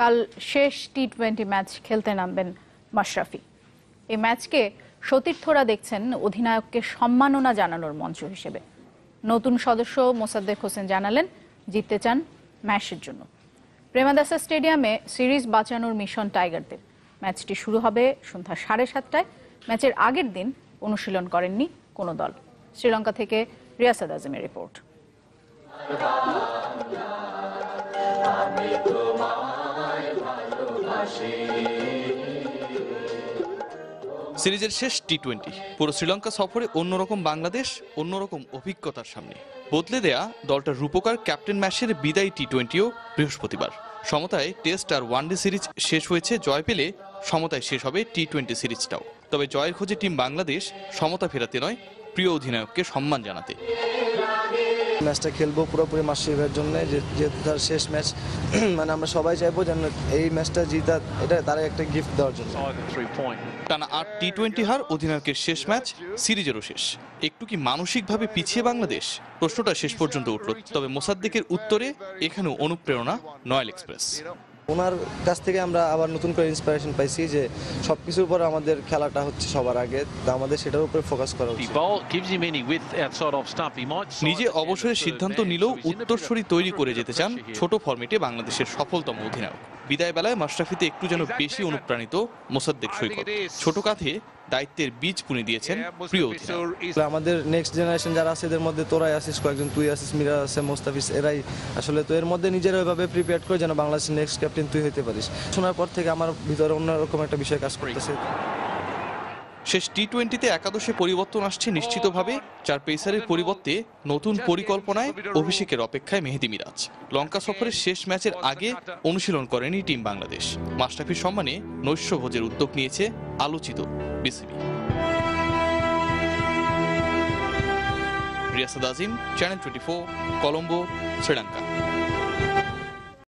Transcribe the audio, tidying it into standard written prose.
কাল শেষ টি-20 ম্যাচ খেলতে নামবেন মাশরাফি। এই ম্যাচকে সতীর্থরা দেখছেন অধিনায়ককে সম্মাননা জানানোর মঞ্চ হিসেবে। নতুন সদস্য মোসাদ্দেক হোসেন জানালেন জিততে চান ম্যাচের জন্য। প্রেমাদাসা স্টেডিয়ামে সিরিজ বাঁচানোর মিশন টাইগারদের। ম্যাচটি শুরু হবে সন্ধ্যা 7:30টায়। ম্যাচের আগের দিন অনুশীলন করেননি কোনো দল। শ্রীলঙ্কা থেকে রিয়াসাদ আজমের রিপোর্ট। সিরিজের শেষ টি-20 পুরো শ্রীলঙ্কা সফরে অন্যরকম বাংলাদেশ, অন্যরকম অভিজ্ঞতার সামনে বদলে দেয়া দলটার রূপকার ক্যাপ্টেন ম্যাচের বিদায়ী টি-20ও বৃহস্পতিবার। সমতায় টেস্ট আর ওয়ানডে সিরিজ শেষ হয়েছে, জয় পেলে সমতায় শেষ হবে টি-20 সিরিজটাও। তবে জয়ের খোঁজে টিম বাংলাদেশ সমতা ফেরাতে নয়, প্রিয় অধিনায়ককে সম্মান জানাতে। ম্যাচটা খেলবো পুরোপুরি মাশরাফির জন্য, যেহেতু তার শেষ ম্যাচ, মানে আমরা সবাই চাইবো যেন এই ম্যাচটা জিতা, এটা তারা একটা গিফট দেওয়ার জন্য। টানা 8 টি-20 হার অধিনায়কের শেষ ম্যাচ, সিরিজেরও শেষ। একটু কি মানসিকভাবে পিছিয়ে বাংলাদেশ? প্রশ্নটা শেষ পর্যন্ত উঠল। তবে মোসাদ্দেকের উত্তরে এখানেও অনুপ্রেরণা নয়াল এক্সপ্রেস। ওনার কাছ থেকে আমরা আবার নতুন করে ইন্সপিরেশন পাইছি যে সবকিছুর পর আমাদের খেলাটা হচ্ছে সবার আগে, তা আমাদের সেটার উপরে ফোকাস করা উচিত। নিজে অবসরের সিদ্ধান্ত নিলেও উত্তরসূরি তৈরি করে যেতে চান ছোট ফরম্যাটে বাংলাদেশের সফলতম অধিনায়ক। বিদায় বেলায় মাশরাফিতে একটু যেন বেশি অনুপ্রাণিত মোসাদ্দেক সৈকত। ছোট কাঁধে দায়িত্বের বীজ বুনে দিয়েছেন প্রিয় অধিনায়ক। আমাদের নেক্সট জেনারেশন যারা আছে এদের মধ্যে তোরাই আসিস, কয়েকজন তুই আসিস, মিরা আছে, মোস্তাফিজ, এরাই আসলে তো এর মধ্যে নিজেরা ওইভাবে প্রিপেয়ার করে যেন বাংলাদেশের নেক্সট ক্যাপ্টেন তুই হতে পারিস। শোনার পর থেকে আমার ভিতরে অন্যরকম একটা বিষয় কাজ করতেছে। শেষ টি-20তে একাদশে পরিবর্তন আসছে নিশ্চিতভাবে। 4 পেসারের পরিবর্তে নতুন পরিকল্পনায় অভিষেকের অপেক্ষায় মেহেদী মিরাজ। লঙ্কা সফরের শেষ ম্যাচের আগে অনুশীলন করেনি টিম বাংলাদেশ। মাশরাফির সম্মানে নৈশভোজের উদ্যোগ নিয়েছে আলোচিত বিসিবি। রিয়াসাদ আজিম, চ্যানেল 24, কলম্বো, শ্রীলঙ্কা।